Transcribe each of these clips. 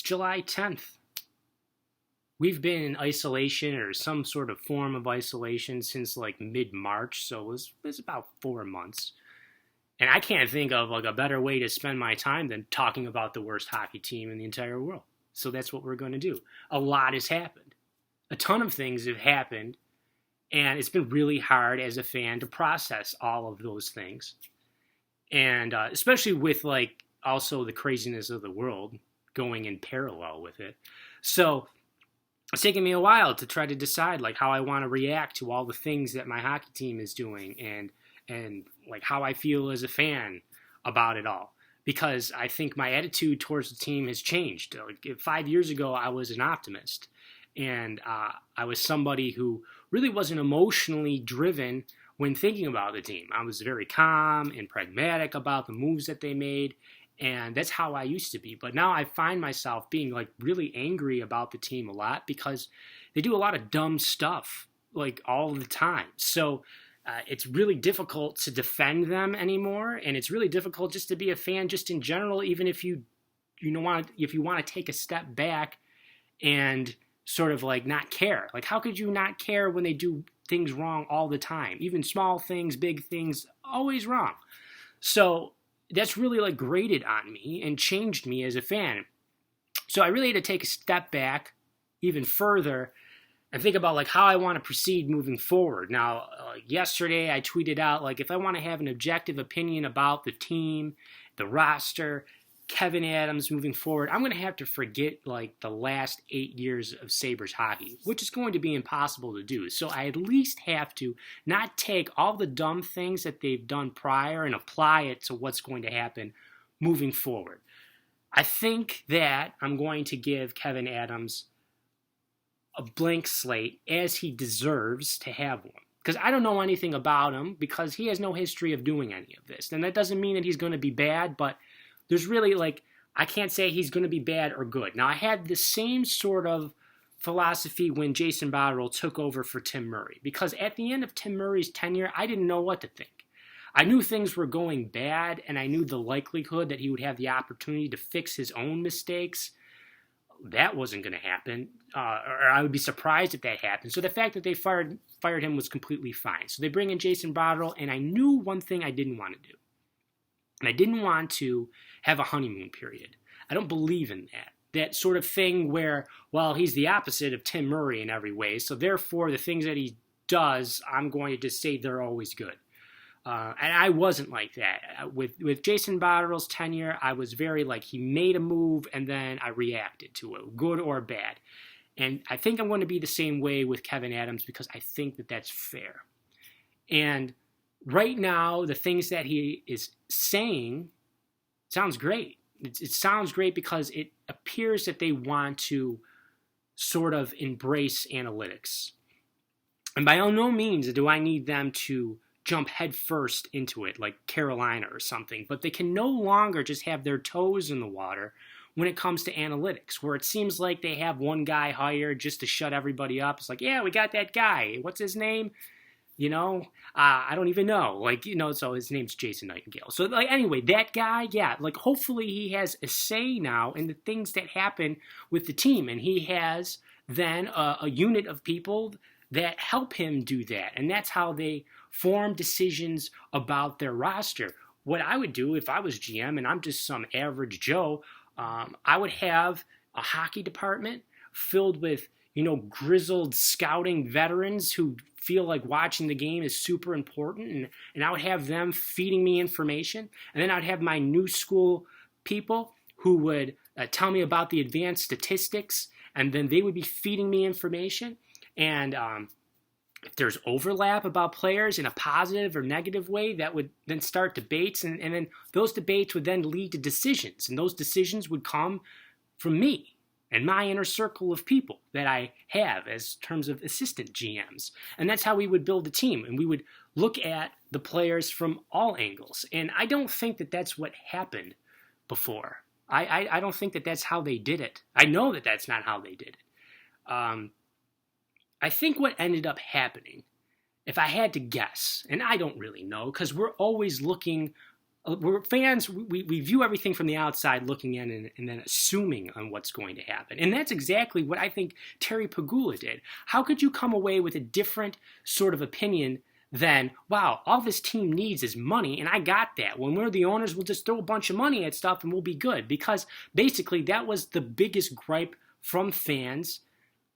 July 10th. We've been in isolation or some sort of form of isolation since like mid-March, so it was about 4 months. And I can't think of like a better way to spend my time than talking about the worst hockey team in the entire world. So that's what we're going to do. A lot has happened. A ton of things have happened, and it's been really hard as a fan to process all of those things. And especially with like also the craziness of the world going in parallel with it. So it's taken me a while to try to decide like how I want to react to all the things that my hockey team is doing and like how I feel as a fan about it all. Because I think my attitude towards the team has changed. Like 5 years ago, I was an optimist, and I was somebody who really wasn't emotionally driven when thinking about the team. I was very calm and pragmatic about the moves that they made, and that's how I used to be. But now I find myself being like really angry about the team a lot because they do a lot of dumb stuff like all the time. So it's really difficult to defend them anymore, and it's really difficult just to be a fan just in general, even if you want to take a step back and sort of like not care. Like how could you not care when they do things wrong all the time? Even small things, big things, always wrong. So that's really like grated on me and changed me as a fan. So I really had to take a step back even further and think about like how I want to proceed moving forward. Now, yesterday I tweeted out like if I want to have an objective opinion about the team, the roster, Kevin Adams moving forward, I'm going to have to forget like the last 8 years of Sabres hockey, which is going to be impossible to do. So I at least have to not take all the dumb things that they've done prior and apply it to what's going to happen moving forward. I think that I'm going to give Kevin Adams a blank slate as he deserves to have one. Because I don't know anything about him because he has no history of doing any of this. And that doesn't mean that he's going to be bad, but there's really like, I can't say he's going to be bad or good. Now, I had the same sort of philosophy when Jason Botterill took over for Tim Murray. Because at the end of Tim Murray's tenure, I didn't know what to think. I knew things were going bad, and I knew the likelihood that he would have the opportunity to fix his own mistakes. That wasn't going to happen, or I would be surprised if that happened. So the fact that they fired him was completely fine. So they bring in Jason Botterill, and I knew one thing I didn't want to do. And I didn't want to have a honeymoon period. I don't believe in that. That sort of thing where, well, he's the opposite of Tim Murray in every way, so therefore the things that he does, I'm going to just say they're always good. And I wasn't like that. With Jason Botterill's tenure, I was very like he made a move and then I reacted to it, good or bad. And I think I'm going to be the same way with Kevin Adams because I think that that's fair. And right now, the things that he is saying sounds great. It sounds great because it appears that they want to sort of embrace analytics. And by no means do I need them to jump headfirst into it like Carolina or something, but they can no longer just have their toes in the water when it comes to analytics, where it seems like they have one guy hired just to shut everybody up. It's like, yeah, we got that guy. What's his name? I don't even know. So his name's Jason Nightingale. So, anyway, that guy, yeah, hopefully he has a say now in the things that happen with the team. And he has then a unit of people that help him do that. And that's how they form decisions about their roster. What I would do if I was GM and I'm just some average Joe, I would have a hockey department filled with grizzled scouting veterans who feel like watching the game is super important, and I would have them feeding me information. And then I'd have my new school people who would tell me about the advanced statistics, and then they would be feeding me information. And if there's overlap about players in a positive or negative way, that would then start debates, and then those debates would then lead to decisions, and those decisions would come from me and my inner circle of people that I have as terms of assistant GMs. And that's how we would build a team. And we would look at the players from all angles. And I don't think that that's what happened before. I don't think that that's how they did it. I know that that's not how they did it. I think what ended up happening, if I had to guess, and I don't really know, because we're always looking we're fans, we view everything from the outside looking in and then assuming on what's going to happen. And that's exactly what I think Terry Pegula did. How could you come away with a different sort of opinion than, wow, all this team needs is money, and I got that. When we're the owners, we'll just throw a bunch of money at stuff and we'll be good. Because basically that was the biggest gripe from fans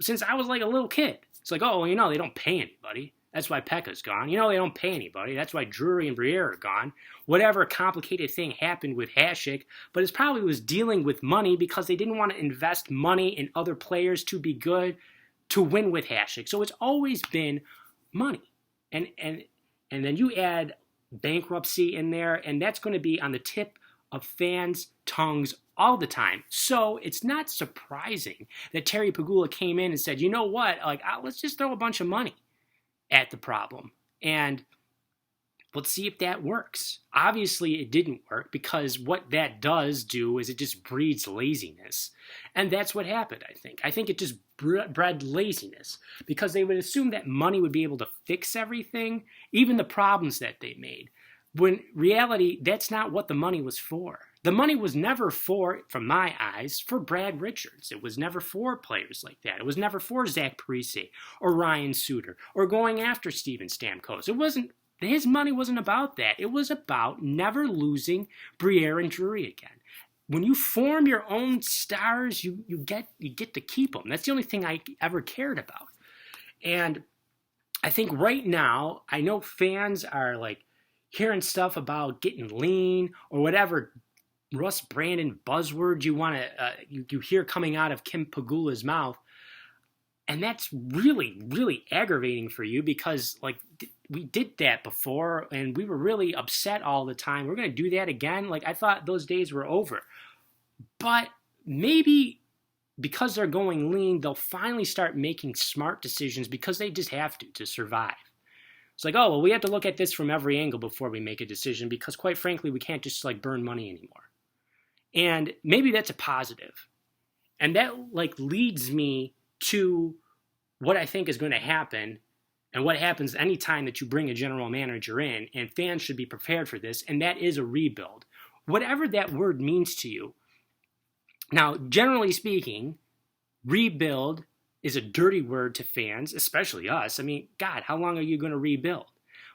since I was like a little kid. It's like, oh, well, they don't pay anybody. That's why Pekka's gone. They don't pay anybody. That's why Drury and Briere are gone. Whatever complicated thing happened with Hasek, but it probably was dealing with money because they didn't want to invest money in other players to be good to win with Hasek. So it's always been money. And then you add bankruptcy in there, and that's going to be on the tip of fans' tongues all the time. So it's not surprising that Terry Pegula came in and said, you know what, let's just throw a bunch of money at the problem, and let's see if that works. Obviously, it didn't work because what that does do is it just breeds laziness, and that's what happened, I think. I think it just bred laziness because they would assume that money would be able to fix everything, even the problems that they made, when reality, that's not what the money was for. The money was never for, from my eyes, for Brad Richards. It was never for players like that. It was never for Zach Parise or Ryan Suter or going after Steven Stamkos. His money wasn't about that. It was about never losing Briere and Drury again. When you form your own stars, you get to keep them. That's the only thing I ever cared about. And I think right now, I know fans are like hearing stuff about getting lean or whatever Russ Brandon buzzword you hear coming out of Kim Pegula's mouth, and that's really, really aggravating for you because we did that before and we were really upset all the time. We're going to do that again. I thought those days were over, but maybe because they're going lean, they'll finally start making smart decisions because they just have to survive. It's like, oh, well, we have to look at this from every angle before we make a decision because quite frankly, we can't just burn money anymore. And maybe that's a positive. And that leads me to what I think is going to happen and what happens anytime that you bring a general manager in, and fans should be prepared for this, and that is a rebuild. Whatever that word means to you. Now, generally speaking, rebuild is a dirty word to fans, especially us. I mean, God, how long are you going to rebuild?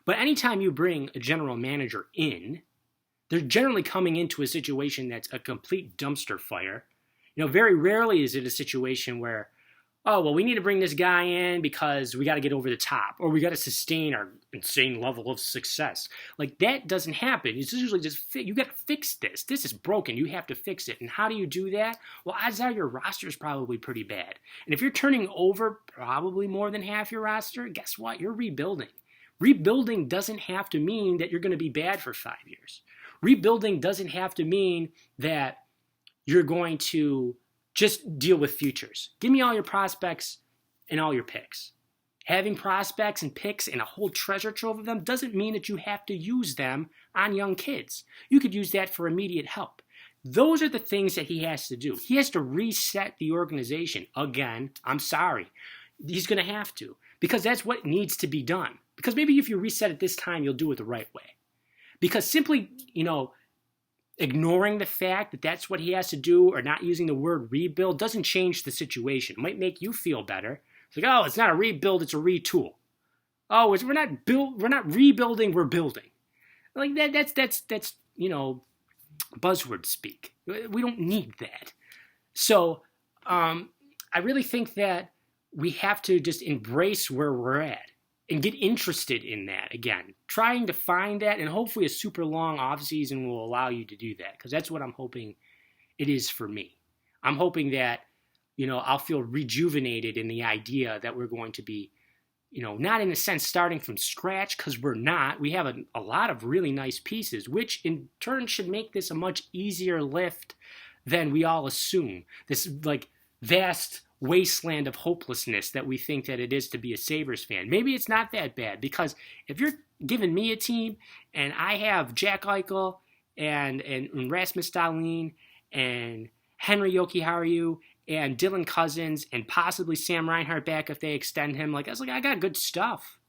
But anytime you bring a general manager in, they're generally coming into a situation that's a complete dumpster fire. Very rarely is it a situation where, oh, well, we need to bring this guy in because we got to get over the top or we got to sustain our insane level of success. That doesn't happen. It's usually just, you got to fix this. This is broken. You have to fix it. And how do you do that? Well, odds are your roster is probably pretty bad. And if you're turning over probably more than half your roster, guess what? You're rebuilding. Rebuilding doesn't have to mean that you're going to be bad for 5 years. Rebuilding doesn't have to mean that you're going to just deal with futures. Give me all your prospects and all your picks. Having prospects and picks and a whole treasure trove of them doesn't mean that you have to use them on young kids. You could use that for immediate help. Those are the things that he has to do. He has to reset the organization. Again, I'm sorry. He's going to have to because that's what needs to be done. Because maybe if you reset it this time, you'll do it the right way. Because simply, ignoring the fact that that's what he has to do or not using the word rebuild doesn't change the situation. It might make you feel better. It's like, oh, it's not a rebuild, it's a retool. Oh, we're not rebuilding, we're building. That's buzzword speak. We don't need that. So I really think that we have to just embrace where we're at and get interested in that again. Trying to find that, and hopefully a super long offseason will allow you to do that, because that's what I'm hoping it is for me. I'm hoping that, I'll feel rejuvenated in the idea that we're going to be, not in a sense starting from scratch, because we're not. We have a lot of really nice pieces, which in turn should make this a much easier lift than we all assume. This vast wasteland of hopelessness that we think that it is to be a Sabres fan. Maybe it's not that bad, because if you're giving me a team and I have Jack Eichel and Rasmus Dahlin and Henry Jokiharju and Dylan Cousins and possibly Sam Reinhart back if they extend him, I got good stuff.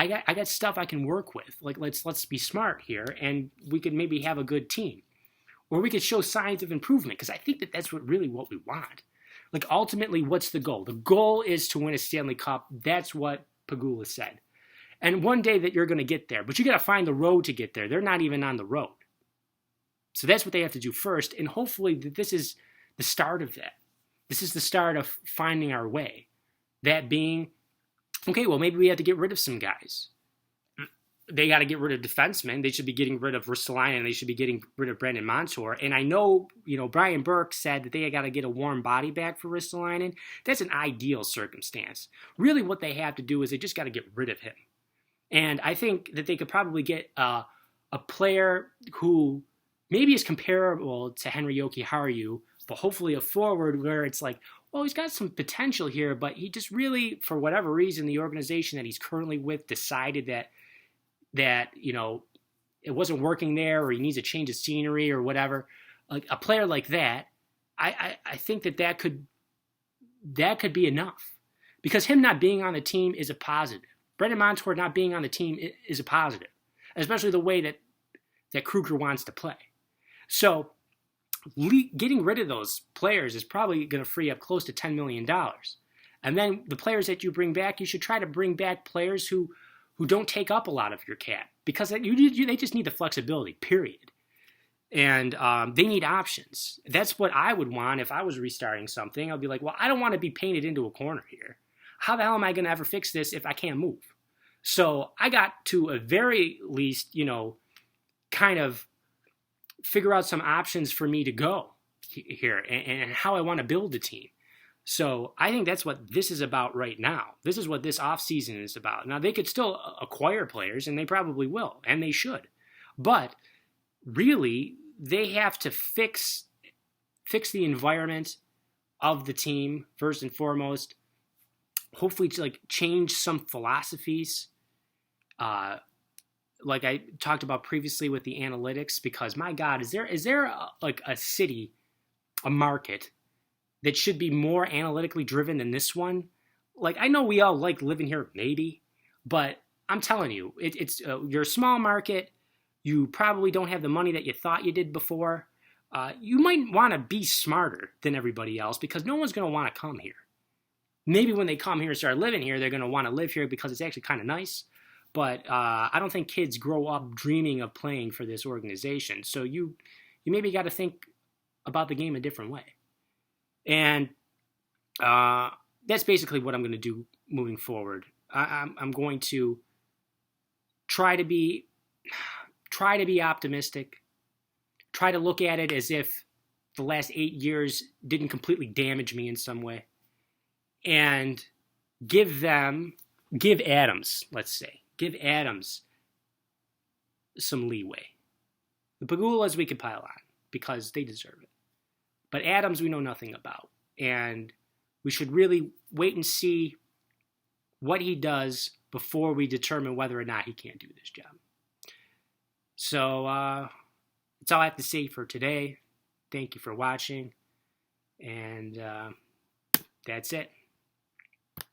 I got stuff I can work with. Like let's be smart here, and we could maybe have a good team, or we could show signs of improvement. Because I think that that's what we want. Like ultimately, what's the goal? The goal is to win a Stanley Cup. That's what Pagula said. And one day that you're going to get there, but you got to find the road to get there. They're not even on the road. So that's what they have to do first. And hopefully this is the start of that. This is the start of finding our way. That being, okay, well, maybe we have to get rid of some guys. They got to get rid of defensemen. They should be getting rid of Ristolainen. They should be getting rid of Brandon Montour. And I know, Brian Burke said that they got to get a warm body back for Ristolainen. That's an ideal circumstance. Really what they have to do is they just got to get rid of him. And I think that they could probably get a player who maybe is comparable to Henry Jokiharju, but hopefully a forward where it's like, well, he's got some potential here, but he just really, for whatever reason, the organization that he's currently with decided that it wasn't working there, or he needs a change of scenery or whatever. Like a player like that, I think that could be enough, because him not being on the team is a positive. Brendan Montour not being on the team is a positive, especially the way that Kruger wants to play. So getting rid of those players is probably going to free up close to $10 million. And then the players that you bring back, you should try to bring back players who don't take up a lot of your cap, because they just need the flexibility, period. And they need options. That's what I would want if I was restarting something. I'd be like, well, I don't want to be painted into a corner here. How the hell am I going to ever fix this if I can't move? So I got to, at very least, kind of figure out some options for me to go here and how I want to build the team. So I think that's what this is about right now. This is what this offseason is about. Now, they could still acquire players, and they probably will, and they should. But really, they have to fix the environment of the team, first and foremost. Hopefully, to change some philosophies, like I talked about previously with the analytics. Because my God, is there a city, a market that should be more analytically driven than this one? Like, I know we all like living here, maybe, but I'm telling you, it's you're a small market. You probably don't have the money that you thought you did before. You might want to be smarter than everybody else, because no one's going to want to come here. Maybe when they come here and start living here, they're going to want to live here because it's actually kind of nice. But I don't think kids grow up dreaming of playing for this organization. So you maybe got to think about the game a different way. And that's basically what I'm going to do moving forward. I'm going to try to be optimistic. Try to look at it as if the last 8 years didn't completely damage me in some way. And give Adams, let's say, give Adams some leeway. The Pagulas we can pile on because they deserve it. But Adams we know nothing about. And we should really wait and see what he does before we determine whether or not he can't do this job. So that's all I have to say for today. Thank you for watching. And that's it.